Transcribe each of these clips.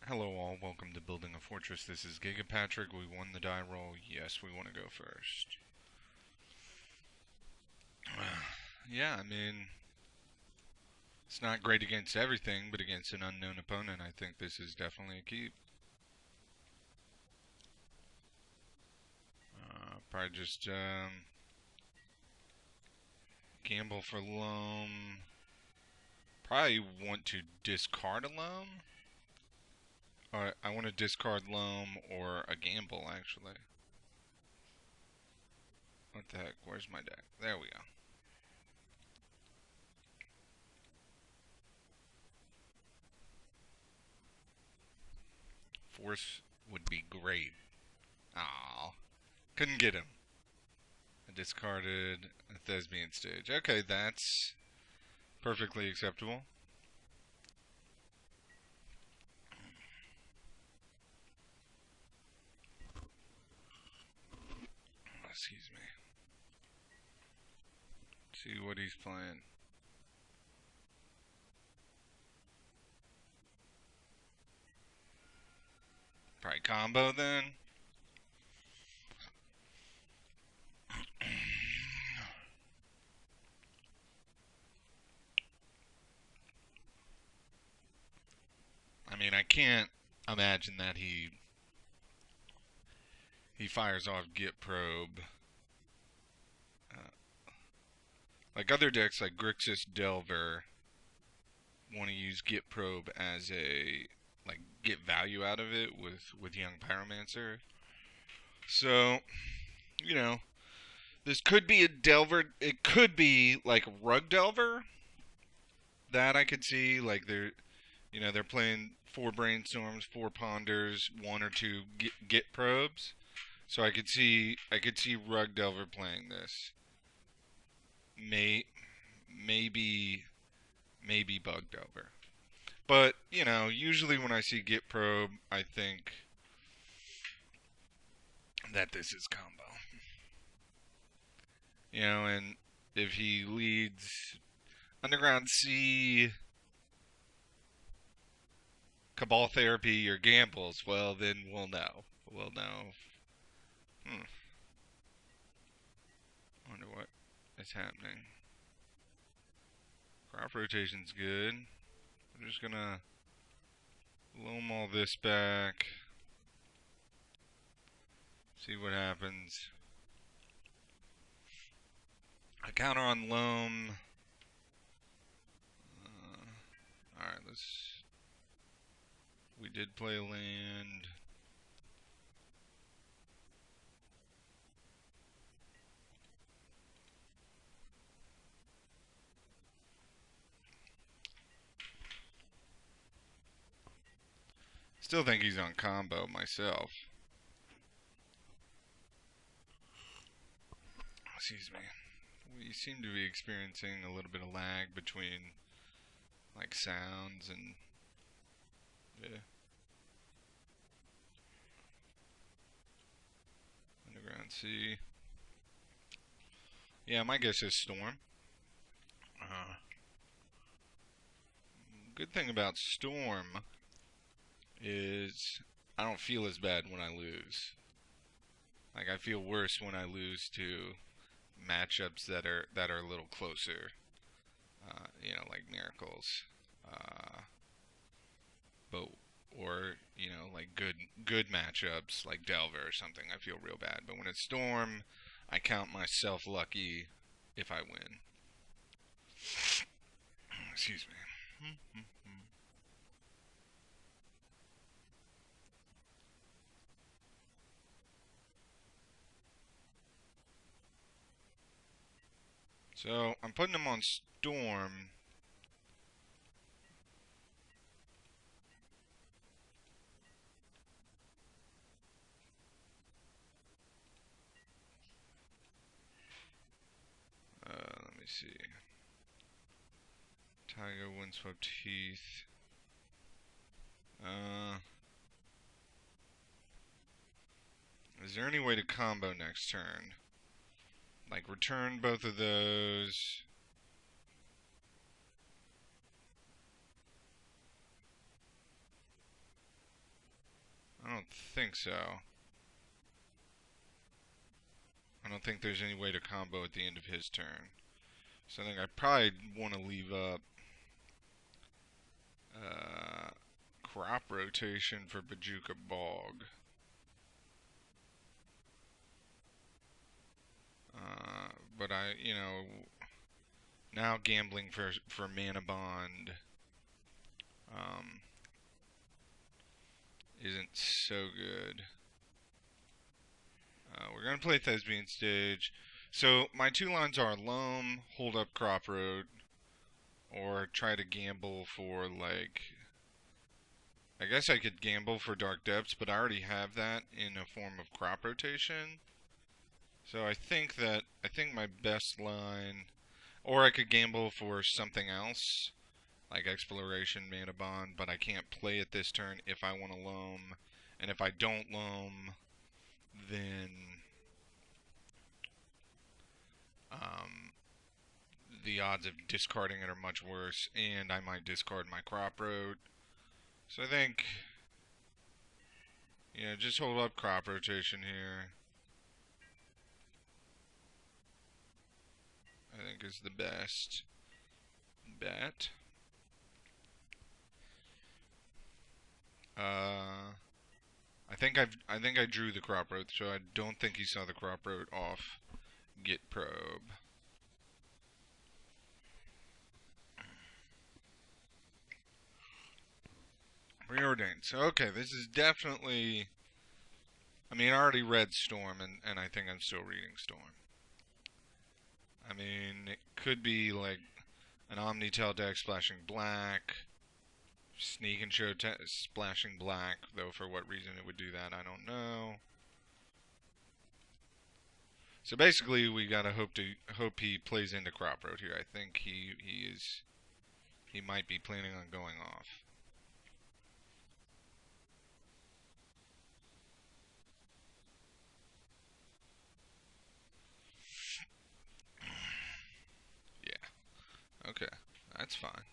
Hello all, welcome to Building a Fortress. This is Gigapatrick. We won the die roll. Yes, we want to go first. Yeah, I mean, it's not great against everything, but against an unknown opponent, I think this is definitely a keep. Probably just gamble for loam. Probably want to discard a loam. Or I want to discard loam or a gamble, actually. What the heck? Where's my deck? There we go. Force would be great. Aw, couldn't get him. I discarded a Thespian stage. Okay, that's perfectly acceptable. Excuse me. See what he's playing. Probably combo then. I mean, I can't imagine that he fires off Git Probe. Uh, like other decks, like Grixis Delver, want to use Git Probe as a like get value out of it with Young Pyromancer. So you know, this could be a Delver. It could be like Rug Delver that I could see. Like they're playing 4 brainstorms, 4 ponders, 1 or 2 git probes. So I could see Rug Delver playing this. May maybe maybe Bug Delver. But, usually when I see Git Probe, I think that this is combo. And if he leads Underground Sea, Cabal Therapy, or Gambles, well, then we'll know. We'll know. Hmm. Wonder what is happening. Crop rotation's good. I'm just gonna loam all this back. See what happens. I counter on loam. Alright, we did play land. Still think he's on combo myself. Excuse me. We seem to be experiencing a little bit of lag between like sounds and yeah. Underground Sea. Yeah, my guess is Storm. Uh, Good thing about Storm is I don't feel as bad when I lose. Like I feel worse when I lose to matchups that are a little closer. Like Miracles. Uh, but or like good matchups like Delver or something, I feel real bad. But when it's Storm, I count myself lucky if I win. Excuse me. So I'm putting him on Storm. Let me see. Tiger, Windswept Heath. Is there any way to combo next turn? Like return both of those. don't think so. I don't think there's any way to combo at the end of his turn. So I think I probably want to leave up crop rotation for Bojuka Bog. But now gambling for Mana Bond isn't so good. We're going to play Thespian Stage. So my two lines are Loam, hold up Crop Road, or try to gamble for, like, I guess I could gamble for Dark Depths, but I already have that in a form of crop rotation. So I think my best line, or I could gamble for something else, like Exploration, Mana Bond, but I can't play it this turn if I want to Loam. And if I don't Loam, then the odds of discarding it are much worse, and I might discard my Crop Road. So I think, just hold up crop rotation here. I think is the best bet. I think I drew the Crop Road, so I don't think he saw the Crop Road off Git Probe. Preordained. So, okay, this is definitely... I mean, I already read Storm, and I think I'm still reading Storm. I mean, it could be like an Omnitel deck splashing black, Sneak and Show splashing black, though for what reason it would do that, I don't know. So basically, we gotta hope he plays into Crop Road here. I think he might be planning on going off. Yeah. Okay. That's fine.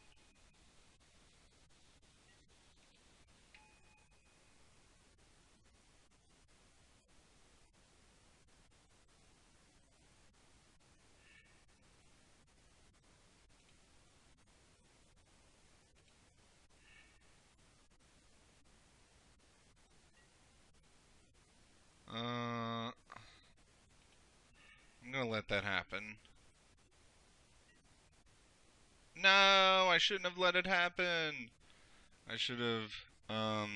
I'm gonna let that happen. No, I shouldn't have let it happen. I should have, I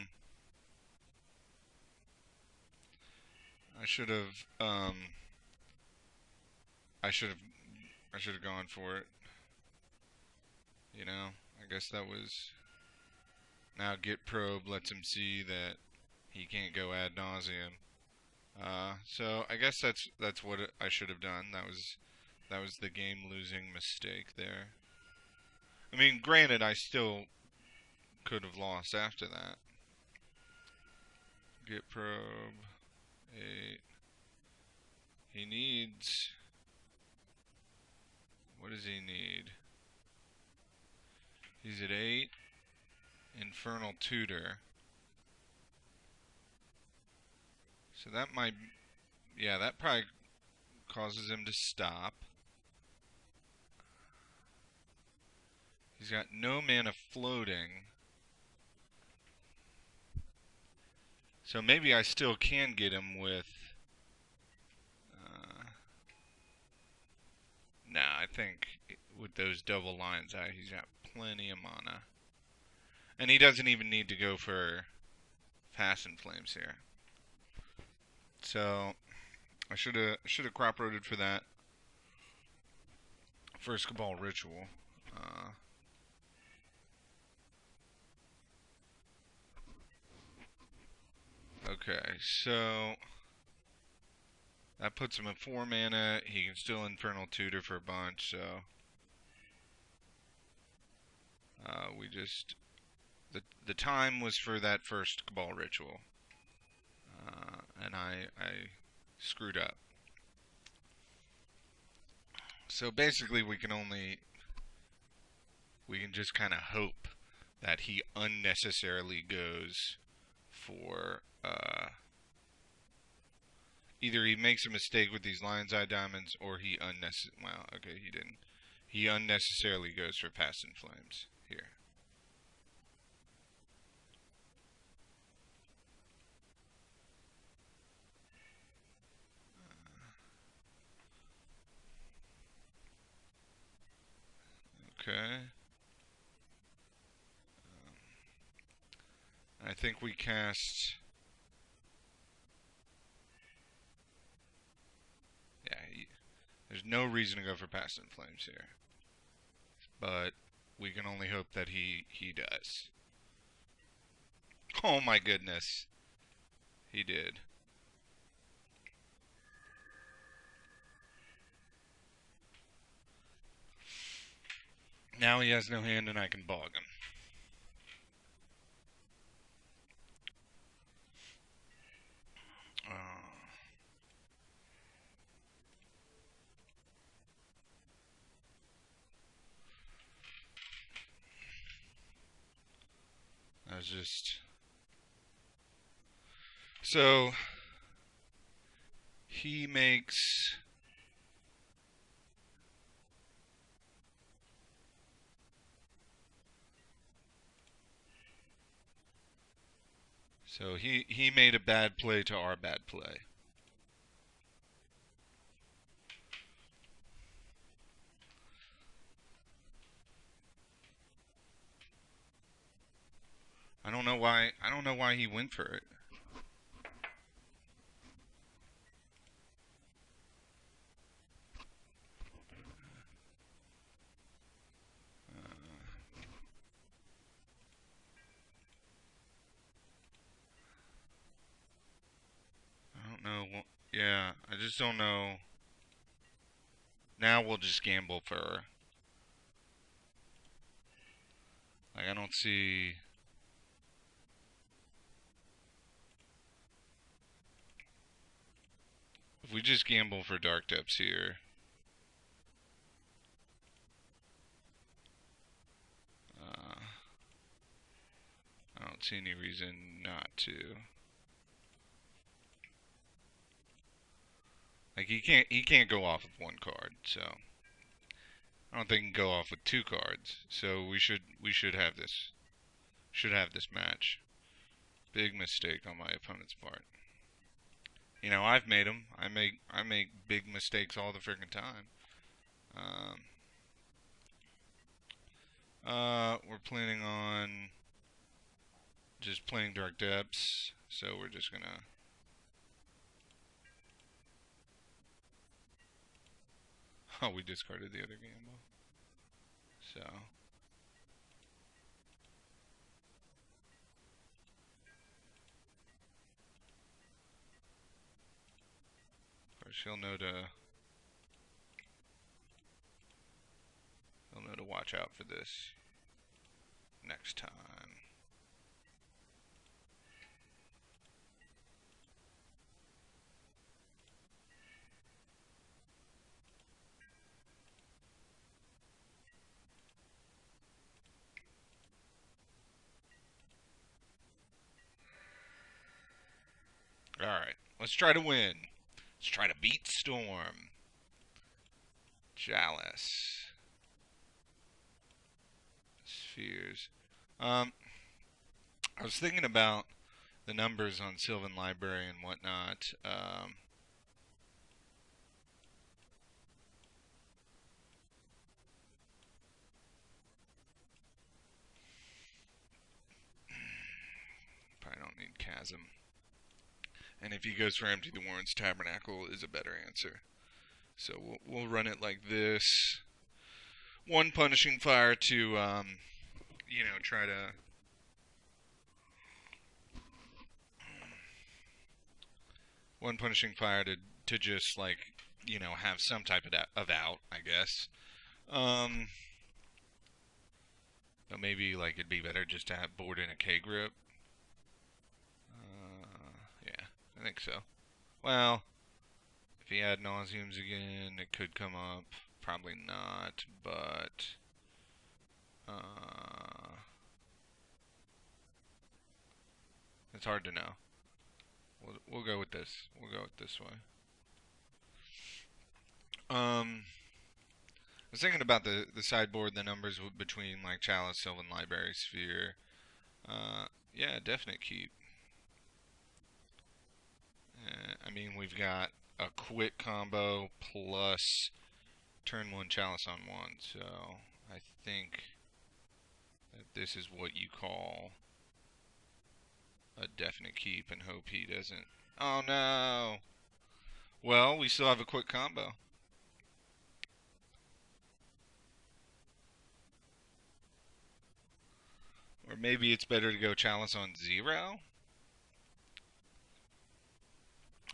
should have, I should have gone for it. I guess that was, now Git Probe lets him see that he can't go ad nauseum. So I guess that's what I should have done. That was the game-losing mistake there. I mean, granted, I still could have lost after that. Git Probe 8. He needs. What does he need? He's at 8. Infernal Tutor. So that might. Yeah, that probably causes him to stop. He's got no mana floating. So maybe I still can get him with... Nah, I think with those double lines out, he's got plenty of mana. And he doesn't even need to go for Fasten Flames here. So I should have crop roaded for that first Cabal Ritual. Okay, so that puts him at 4 mana. He can still Infernal Tutor for a bunch, so we just the time was for that first Cabal Ritual, and I screwed up. So basically, we can just kind of hope that he unnecessarily goes for either he makes a mistake with these lion's eye diamonds, or he unnecessarily. Well, okay, he didn't. He unnecessarily goes for Past in Flames here. Okay. I think we cast. Yeah, there's no reason to go for Past in Flames here, but we can only hope that he does. Oh my goodness, he did. Now he has no hand, and I can bog him. I was just so he makes. So he made a bad play to our bad play. I don't know why. I don't know why he went for it. I don't know. Yeah, I just don't know. Now we'll just gamble for. Like, I don't see. If we just gamble for Dark Depths here. I don't see any reason not to. Like, he can't go off with one card, so I don't think he can go off with two cards. So we should have this match. Big mistake on my opponent's part. You know, I've made them. I make big mistakes all the freaking time. We're planning on just playing Dark Depths, so we're just gonna. Oh, we discarded the other gamble. So. Of course, he'll know to watch out for this next time. Alright, let's try to win. Let's try to beat Storm. Chalice. Spheres. I was thinking about the numbers on Sylvan Library and whatnot. Probably don't need Chasm. And if he goes for Empty the Warrens, Tabernacle is a better answer. So we'll run it like this. One Punishing Fire to, you know, try to. One Punishing Fire to just, like, you know, have some type of out, I guess. But maybe, like, it'd be better just to have board in a K-grip. Yeah, I think so. Well, if he had Nauseums again, it could come up. Probably not, but It's hard to know. We'll go with this. We'll go with this way. I was thinking about the sideboard, the numbers between like Chalice, Sylvan Library, Sphere. Yeah, definite keep. I mean, we've got a quick combo plus turn one Chalice on one, so I think that this is what you call a definite keep and hope he doesn't. Oh no! Well, we still have a quick combo. Or maybe it's better to go Chalice on 0?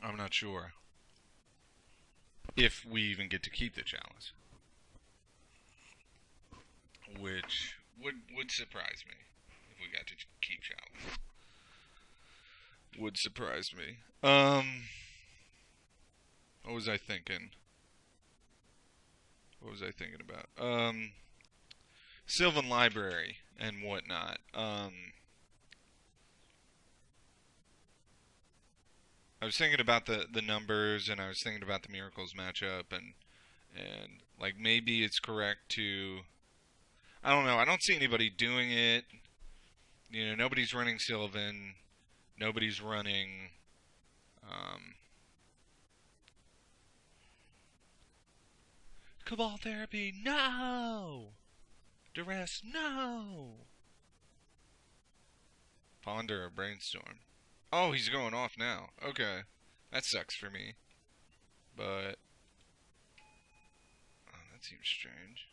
I'm not sure. If we even get to keep the Chalice. Which would surprise me if we got to keep Chalice. Would surprise me. What was I thinking? What was I thinking about? Sylvan Library and whatnot. I was thinking about the numbers, and I was thinking about the Miracles matchup, and like maybe it's correct to. I don't know. I don't see anybody doing it. You know, nobody's running Sylvan. Nobody's running. Um, Cabal Therapy. No. Duress. No. Ponder or Brainstorm. Oh, he's going off now. Okay. That sucks for me. But. Oh, that seems strange.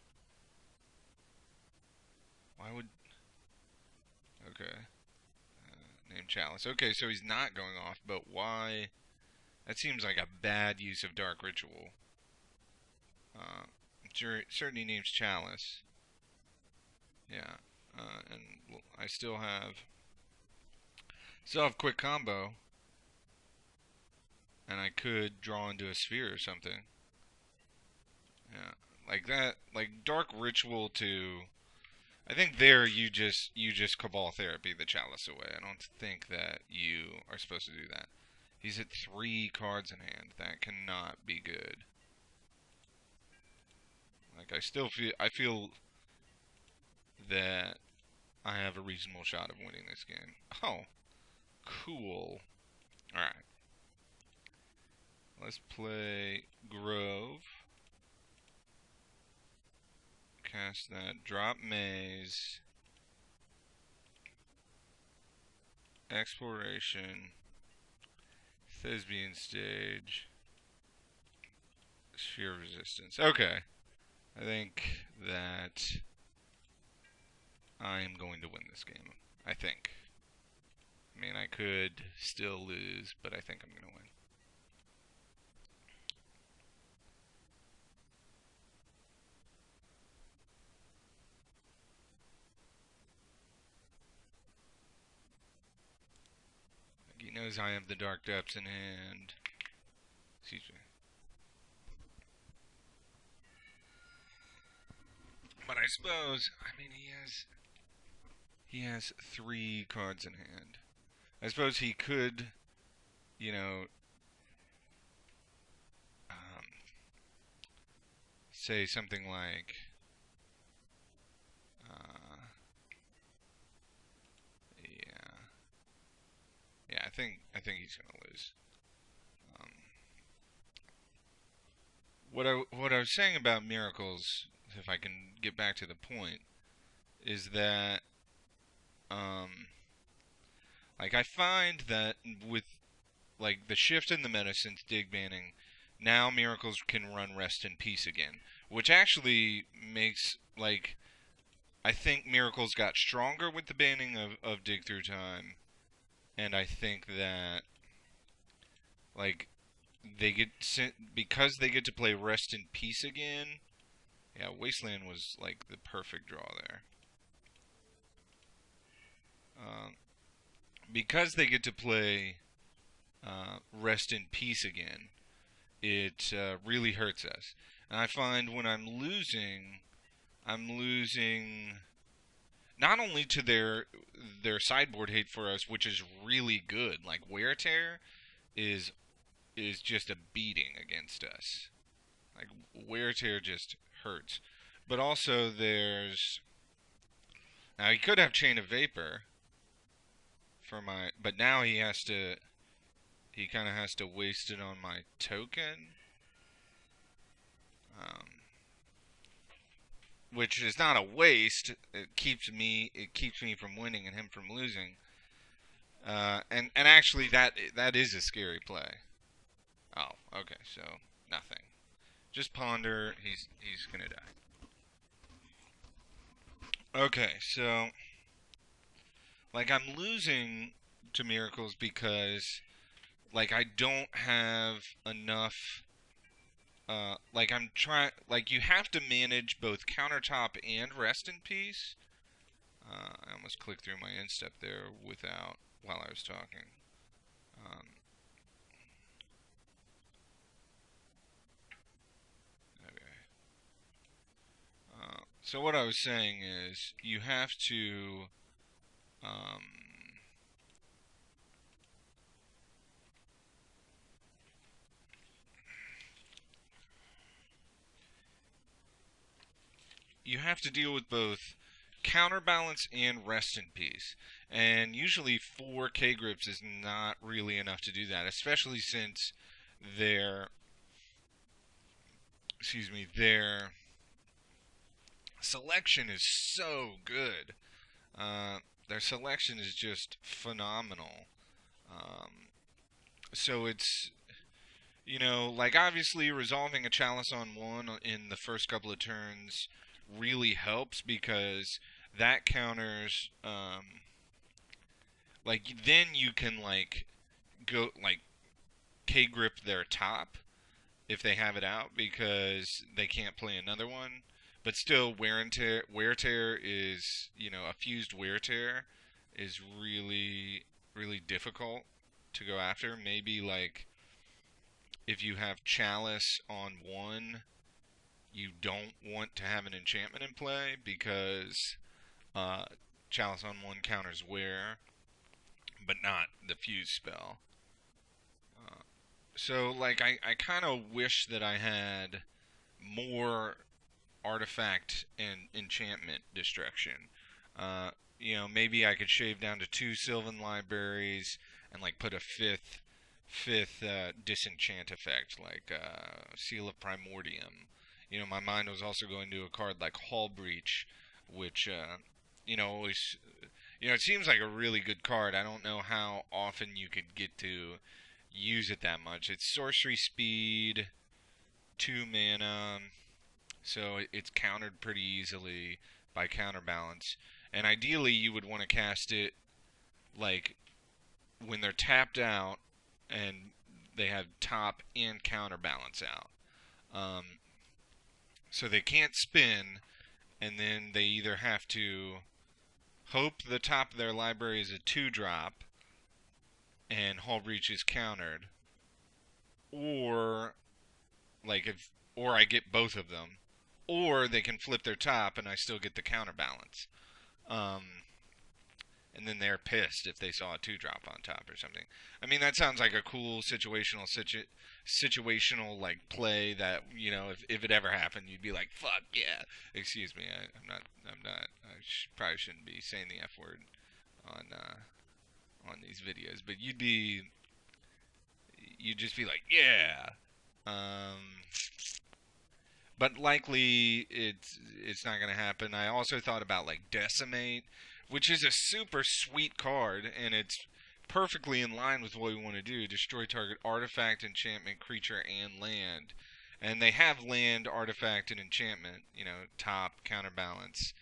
Why would. Okay. Name Chalice. Okay, so he's not going off, but why? That seems like a bad use of Dark Ritual. Certainly names Chalice. Yeah. And I still have quick combo, and I could draw into a sphere or something. Yeah, like that, like Dark Ritual to. I think there you just Cabal Therapy the Chalice away. I don't think that you are supposed to do that. He's at 3 cards in hand. That cannot be good. Like I feel that I have a reasonable shot of winning this game. Oh, cool. All right. Let's play Grove. Cast that. Drop Maze. Exploration. Thespian Stage. Sphere of Resistance. Okay. I think that I am going to win this game. I think. I mean, I could still lose, but I think I'm going to win. He knows I have the Dark Depths in hand. Excuse me. But I suppose, I mean, he has 3 cards in hand. I suppose he could, you know, um, say something like, uh, yeah, yeah. I think he's gonna lose. Um, what I was saying about Miracles, if I can get back to the point, is that um, like I find that with like the shift in the meta since Dig banning, now Miracles can run Rest in Peace again, which actually makes like I think Miracles got stronger with the banning of Dig Through Time, and I think that like they get because they get to play Rest in Peace again. Yeah, Wasteland was like the perfect draw there. Um, because they get to play Rest in Peace again, it really hurts us. And I find when I'm losing not only to their sideboard hate for us, which is really good. Like wear tear is is just a beating against us. Like wear tear just hurts. But also there's now he could have chain of vapor for my, but now he kind of has to waste it on my token, um, which is not a waste. It keeps me from winning and him from losing. And actually that is a scary play. Oh, okay, so nothing. Just ponder. He's gonna die. Okay, so like I'm losing to miracles because like I don't have enough. Like I'm trying. Like you have to manage both countertop and rest in peace. I almost clicked through my instep there without while I was talking. Um, okay. So what I was saying is you have to. Um, you have to deal with both counterbalance and rest in peace. And usually 4K grips is not really enough to do that, especially since their their selection is so good. Their selection is just phenomenal. Um, so it's like obviously resolving a chalice on one in the first couple of turns really helps because that counters like then you can like go like K grip their top if they have it out because they can't play another one. But still, wear tear is a fused wear tear is really really difficult to go after. Maybe like if you have chalice on one, you don't want to have an enchantment in play because uh, chalice on one counters wear, but not the fuse spell. Uh, so like I kind of wish that I had more artifact and enchantment destruction. Uh, maybe I could shave down to 2 Sylvan libraries and like put a fifth disenchant effect like Seal of Primordium. My mind was also going to a card like Hall Breach, which always it seems like a really good card. I don't know how often you could get to use it that much. It's sorcery speed, 2 mana, so it's countered pretty easily by counterbalance. And ideally, you would want to cast it like when they're tapped out and they have top and counterbalance out. Um, so they can't spin, and then they either have to hope the top of their library is a 2-drop and Hall Breach is countered, or like if or I get both of them, or they can flip their top and I still get the counterbalance. Um, and then they're pissed if they saw a 2-drop on top or something. I mean, that sounds like a cool situational like play that if it ever happened, you'd be like, "Fuck yeah!" Excuse me, I'm not. Probably shouldn't be saying the F word on these videos, but you'd just be like, "Yeah." Um, but likely it's not going to happen. I also thought about like Decimate, which is a super sweet card, and it's perfectly in line with what we want to do: destroy target artifact, enchantment, creature, and land. And they have land, artifact, and enchantment. Top, counterbalance,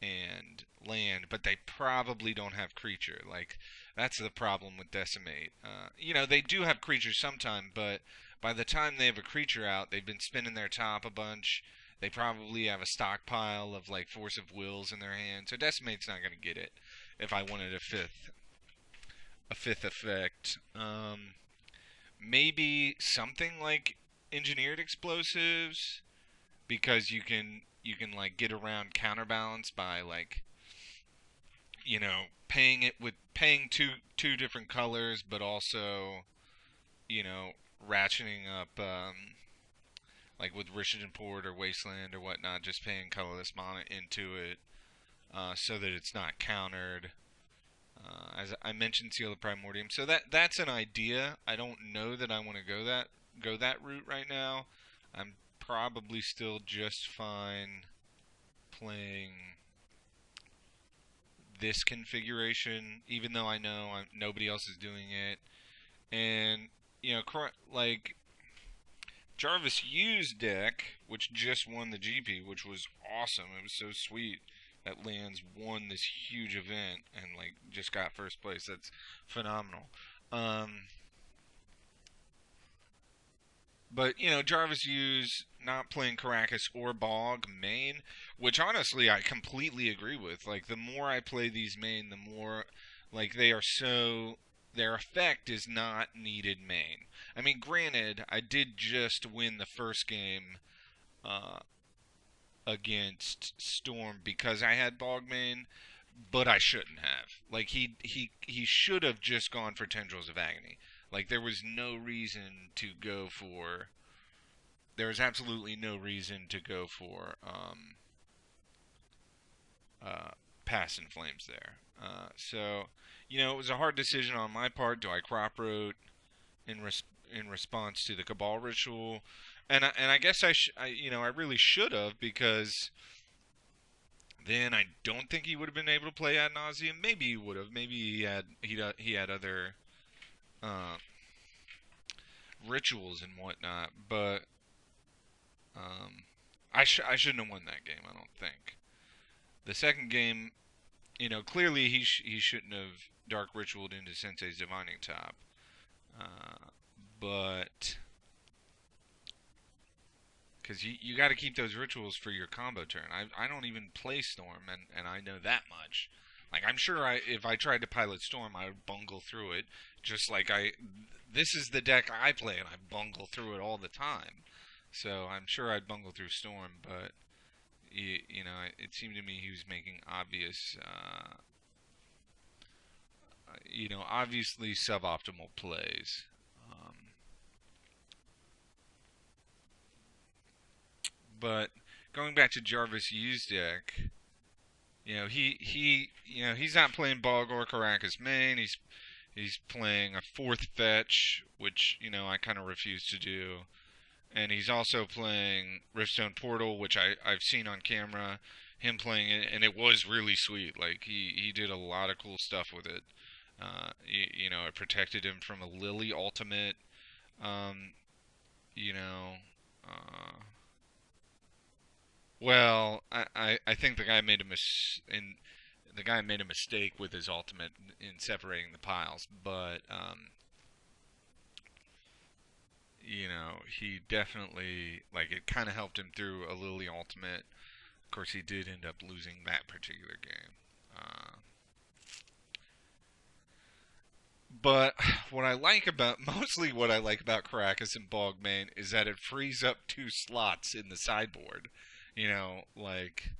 and land, but they probably don't have creature. Like that's the problem with Decimate. They do have creatures sometime, but by the time they have a creature out, they've been spinning their top a bunch. They probably have a stockpile of like Force of Wills in their hand, so Decimate's not going to get it. If I wanted a fifth effect, maybe something like Engineered Explosives, because you can like get around counterbalance by like you know, paying two different colors, but also, you know, ratcheting up, like with Richardson Port or Wasteland or whatnot, just paying colorless mana into it, so that it's not countered. As I mentioned, Seal of Primordium. So that's an idea. I don't know that I want to go that route right now. I'm probably still just fine playing this configuration, even though I know nobody else is doing it. And you know, like Jarvis U's deck, which just won the GP, which was awesome. It was so sweet that Lands won this huge event and like just got first place. That's phenomenal. Um, but you know, Jarvis U's not playing Caracas or Bog main, which honestly I completely agree with. Like the more I play these main, the more like they are so their effect is not needed main. I mean, granted, I did just win the first game uh, against Storm because I had Bogmane, but I shouldn't have. Like he should have just gone for Tendrils of Agony. Like there was no reason to go for. There was absolutely no reason to go for uh, Pass and Flames there. So, you know, it was a hard decision on my part. Do I crop rote in response to the Cabal ritual? And I guess you know I really should have because then I don't think he would have been able to play ad nauseum. Maybe he would have. Maybe he had other uh, rituals and whatnot. But um, I shouldn't have won that game. I don't think. The second game, you know, clearly he shouldn't have dark ritualed into Sensei's divining top. Uh, but because you got to keep those rituals for your combo turn. I don't even play Storm, and I know that much. Like I'm sure if I tried to pilot Storm, I would bungle through it. Just like this is the deck I play, and I bungle through it all the time. So I'm sure I'd bungle through Storm, but you know, it seemed to me he was making obvious, you know, obviously suboptimal plays. Um, but going back to Jarvis U's deck, you know, you know, he's not playing Bog or Caracas main. He's playing a fourth fetch, which you know I kind of refuse to do, and he's also playing Riftstone Portal, which I've seen on camera him playing it, and it was really sweet. Like he did a lot of cool stuff with it. You know, it protected him from a Lily ultimate. Um, you know, uh, well, I think the guy made a mistake with his ultimate in separating the piles, but you know, he definitely like it kind of helped him through a Lily ultimate. Of course, he did end up losing that particular game. But what I like about mostly what I like about Caracas and Bogmane is that it frees up two slots in the sideboard. You know, like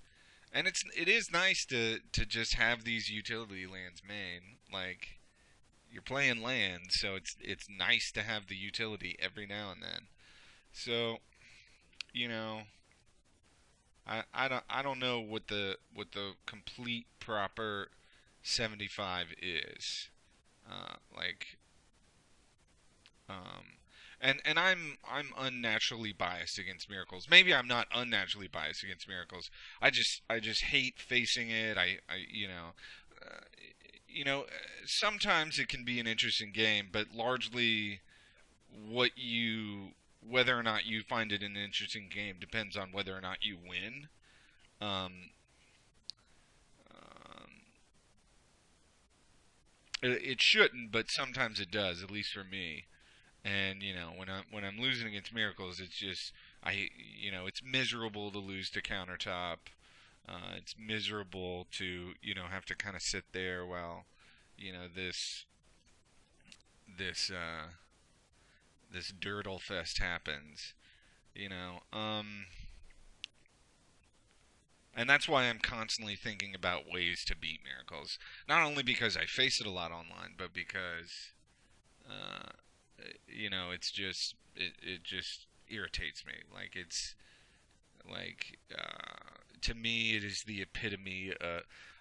and it is nice to just have these utility lands main. Like you're playing lands, so it's nice to have the utility every now and then. So, you know, I don't know what the complete proper 75 is. Like um and I'm unnaturally biased against miracles. Maybe I'm not unnaturally biased against miracles. I just hate facing it. Uh, you know, sometimes it can be an interesting game, but largely what you whether or not you find it an interesting game depends on whether or not you win. Um, um, it shouldn't, but sometimes it does, at least for me. And you know, when I'm losing against miracles, it's just you know it's miserable to lose to countertop. It's miserable to you know have to kind of sit there while you know this this dirtle fest happens. You know, And that's why I'm constantly thinking about ways to beat Miracles. Not only because I face it a lot online, but because uh, it's just it just irritates me. Like it's like to me, it is the epitome.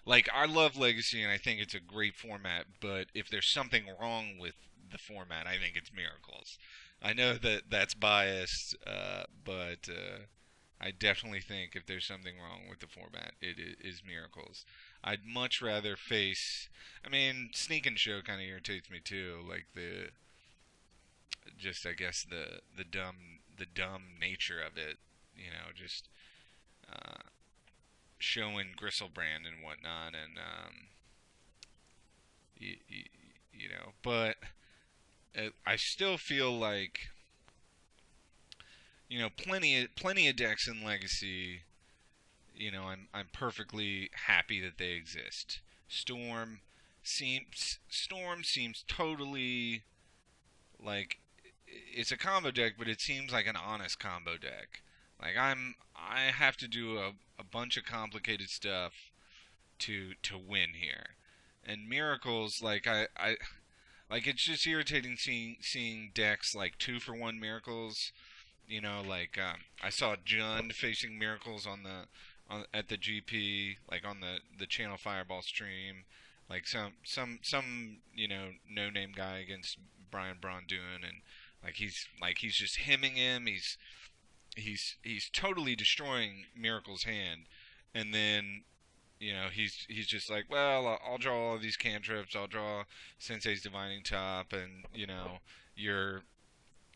Like I love Legacy, and I think it's a great format. But if there's something wrong with the format, I think it's Miracles. I know that that's biased, but I definitely think if there's something wrong with the format, is Miracles. I'd much rather face. I mean, Sneak and Show kind of irritates me too. Like the just I guess the dumb nature of it. Just uh, showing Gristlebrand and whatnot, and you, you, but I still feel like plenty of decks in Legacy. I'm perfectly happy that they exist. Storm seems totally like it's a combo deck, but it seems like an honest combo deck. Like I have to do a bunch of complicated stuff to win here. And Miracles, like it's just irritating seeing decks like 2-for-1 Miracles. Like I saw Jund facing Miracles at the GP, like on the Channel Fireball stream, like some no name guy against Brian Braun-Duin, and like he's just hemming him. He's totally destroying Miracle's hand, and then he's just like, well, I'll draw all these cantrips. I'll draw Sensei's Divining Top, and your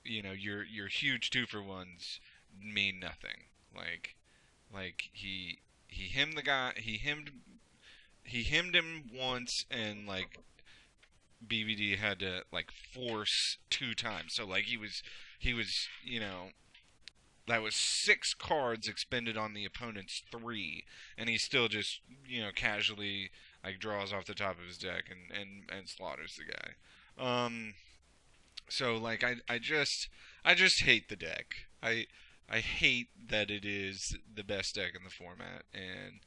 your huge 2-for-1s mean nothing. Like he hemmed the guy. He hemmed him once, and like BVD had to like force 2 times. So like he was that was 6 cards expended on the opponent's 3, and he still just casually like draws off the top of his deck and slaughters the guy. So like I just hate the deck. I hate that it is the best deck in the format, and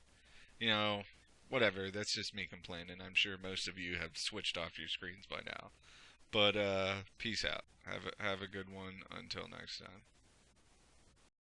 you know whatever. That's just me complaining. I'm sure most of you have switched off your screens by now. But peace out. Have a good one until next time.